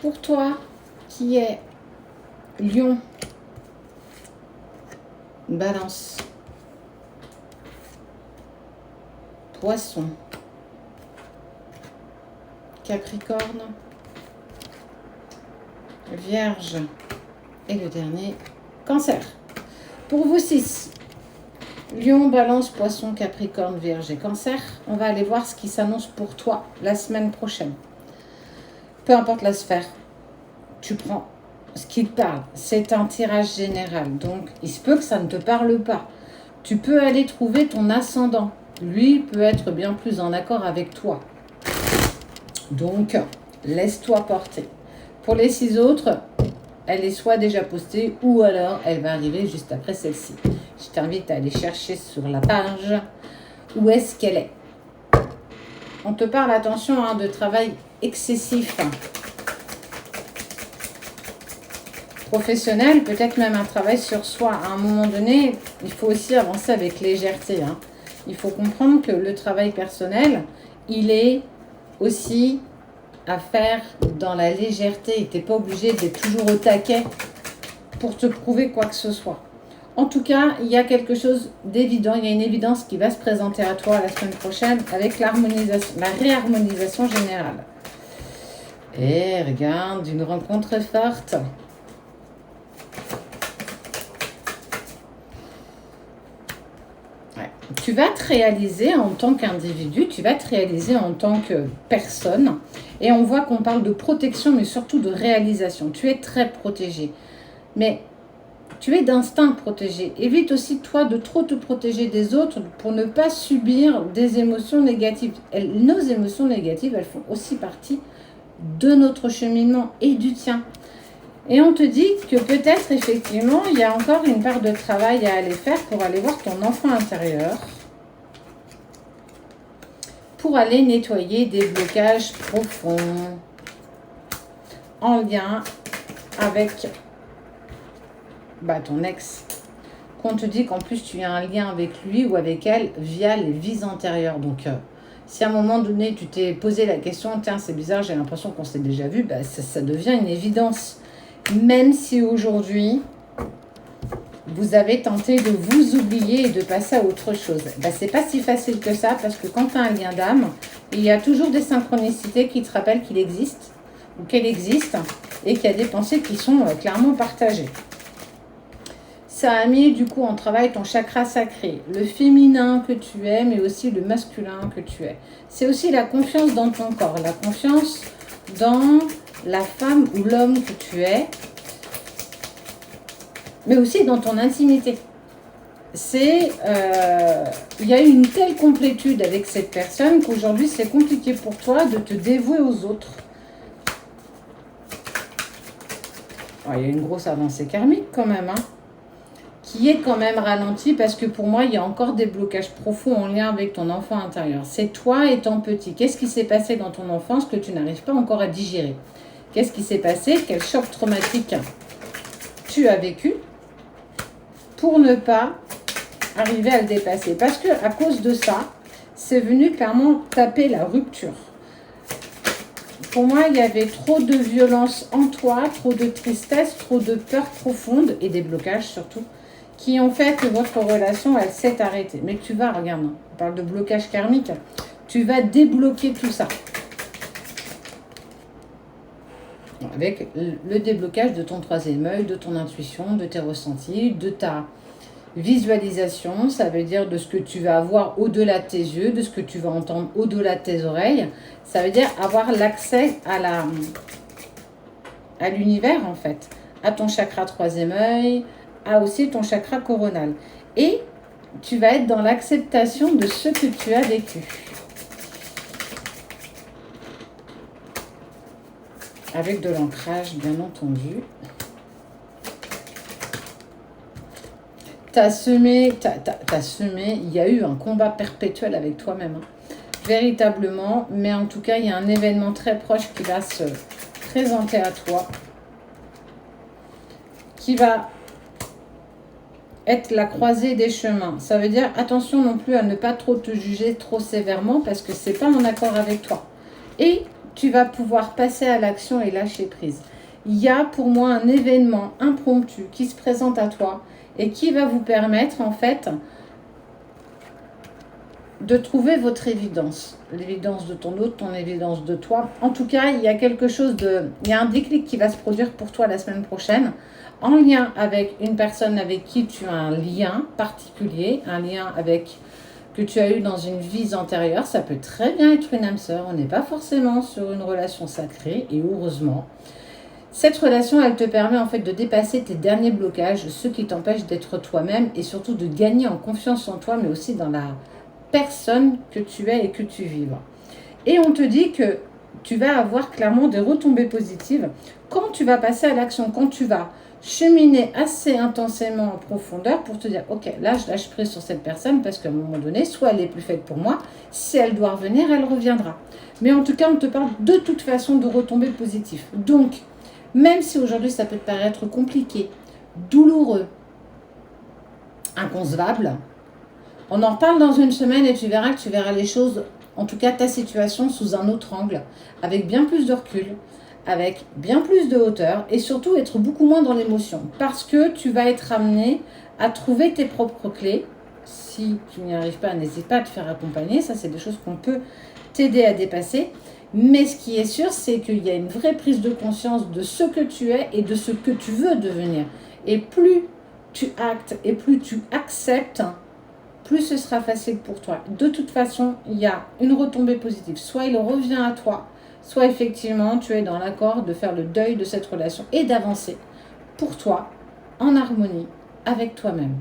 Pour toi, qui est Lion, Balance, Poisson, Capricorne, Vierge et le dernier, Cancer. Pour vous 6, Lion, Balance, Poisson, Capricorne, Vierge et Cancer, on va aller voir ce qui s'annonce pour toi la semaine prochaine. Peu importe la sphère, tu prends ce qui te parle. C'est un tirage général, donc il se peut que ça ne te parle pas. Tu peux aller trouver ton ascendant. Lui peut être bien plus en accord avec toi. Donc, laisse-toi porter. Pour les 6 autres, elle est soit déjà postée ou alors elle va arriver juste après celle-ci. Je t'invite à aller chercher sur la page où est-ce qu'elle est. On te parle, attention, de travail excessif. Professionnel, peut-être même un travail sur soi. À un moment donné, il faut aussi avancer avec légèreté. Il faut comprendre que le travail personnel, il est aussi à faire dans la légèreté. Tu n'es pas obligé d'être toujours au taquet pour te prouver quoi que ce soit. En tout cas, il y a quelque chose d'évident, il y a une évidence qui va se présenter à toi la semaine prochaine avec l'harmonisation, la réharmonisation générale. Et regarde, une rencontre forte. Tu vas te réaliser en tant qu'individu, tu vas te réaliser en tant que personne. Et on voit qu'on parle de protection, mais surtout de réalisation. Tu es très protégé. Mais tu es d'instinct protégé. Évite aussi, toi, de trop te protéger des autres pour ne pas subir des émotions négatives. Nos émotions négatives, elles font aussi partie de notre cheminement et du tien. Et on te dit que peut-être, effectivement, il y a encore une part de travail à aller faire pour aller voir ton enfant intérieur, pour aller nettoyer des blocages profonds en lien avec ton ex. Qu'on te dit qu'en plus, tu as un lien avec lui ou avec elle via les vies antérieures. Donc, si à un moment donné, tu t'es posé la question, tiens, c'est bizarre, j'ai l'impression qu'on s'est déjà vu, ça devient une évidence. Même si aujourd'hui, vous avez tenté de vous oublier et de passer à autre chose. C'est pas si facile que ça parce que quand tu as un lien d'âme, il y a toujours des synchronicités qui te rappellent qu'il existe ou qu'elle existe et qu'il y a des pensées qui sont clairement partagées. Ça a mis du coup en travail ton chakra sacré, le féminin que tu es, mais aussi le masculin que tu es. C'est aussi la confiance dans ton corps, la confiance dans la femme ou l'homme que tu es, mais aussi dans ton intimité. Il y a une telle complétude avec cette personne qu'aujourd'hui c'est compliqué pour toi de te dévouer aux autres. Il y a une grosse avancée karmique quand même, qui est quand même ralentie parce que pour moi il y a encore des blocages profonds en lien avec ton enfant intérieur. C'est toi étant petit. Qu'est-ce qui s'est passé dans ton enfance que tu n'arrives pas encore à digérer? Qu'est-ce qui s'est passé? Quel choc traumatique tu as vécu pour ne pas arriver à le dépasser? Parce que à cause de ça, c'est venu clairement taper la rupture. Pour moi, il y avait trop de violence en toi, trop de tristesse, trop de peur profonde et des blocages surtout, qui ont fait que votre relation, elle s'est arrêtée. Mais tu vas, regarde, on parle de blocage karmique, tu vas débloquer tout ça. Avec le déblocage de ton troisième œil, de ton intuition, de tes ressentis, de ta visualisation, ça veut dire de ce que tu vas avoir au-delà de tes yeux, de ce que tu vas entendre au-delà de tes oreilles. Ça veut dire avoir l'accès à l'univers en fait, à ton chakra troisième œil, à aussi ton chakra coronal. Et tu vas être dans l'acceptation de ce que tu as vécu. Avec de l'ancrage, bien entendu. T'as semé, il y a eu un combat perpétuel avec toi-même. Véritablement, mais en tout cas, il y a un événement très proche qui va se présenter à toi. Qui va être la croisée des chemins. Ça veut dire, attention non plus à ne pas trop te juger trop sévèrement parce que c'est pas en accord avec toi. Et tu vas pouvoir passer à l'action et lâcher prise. Il y a pour moi un événement impromptu qui se présente à toi et qui va vous permettre en fait de trouver votre évidence. L'évidence de ton autre, ton évidence de toi. En tout cas, il y a quelque chose il y a un déclic qui va se produire pour toi la semaine prochaine en lien avec une personne avec qui tu as un lien particulier, un lien que tu as eu dans une vie antérieure. Ça peut très bien être une âme sœur. On n'est pas forcément sur une relation sacrée et heureusement. Cette relation, elle te permet en fait de dépasser tes derniers blocages, ceux qui t'empêchent d'être toi-même et surtout de gagner en confiance en toi, mais aussi dans la personne que tu es et que tu vives. Et on te dit que tu vas avoir clairement des retombées positives quand tu vas passer à l'action, quand tu vas cheminer assez intensément en profondeur pour te dire, ok, là je lâche prise sur cette personne parce qu'à un moment donné, soit elle est plus faite pour moi, si elle doit revenir, elle reviendra. Mais en tout cas, on te parle de toute façon de retombées positives. Donc, même si aujourd'hui ça peut te paraître compliqué, douloureux, inconcevable, on en reparle dans une semaine et tu verras les choses, en tout cas ta situation, sous un autre angle, avec bien plus de recul, avec bien plus de hauteur et surtout être beaucoup moins dans l'émotion. Parce que tu vas être amené à trouver tes propres clés. Si tu n'y arrives pas, n'hésite pas à te faire accompagner. Ça, c'est des choses qu'on peut t'aider à dépasser. Mais ce qui est sûr, c'est qu'il y a une vraie prise de conscience de ce que tu es et de ce que tu veux devenir. Et plus tu actes et plus tu acceptes, plus ce sera facile pour toi. De toute façon, il y a une retombée positive. Soit il revient à toi, soit effectivement tu es dans l'accord de faire le deuil de cette relation et d'avancer pour toi en harmonie avec toi-même.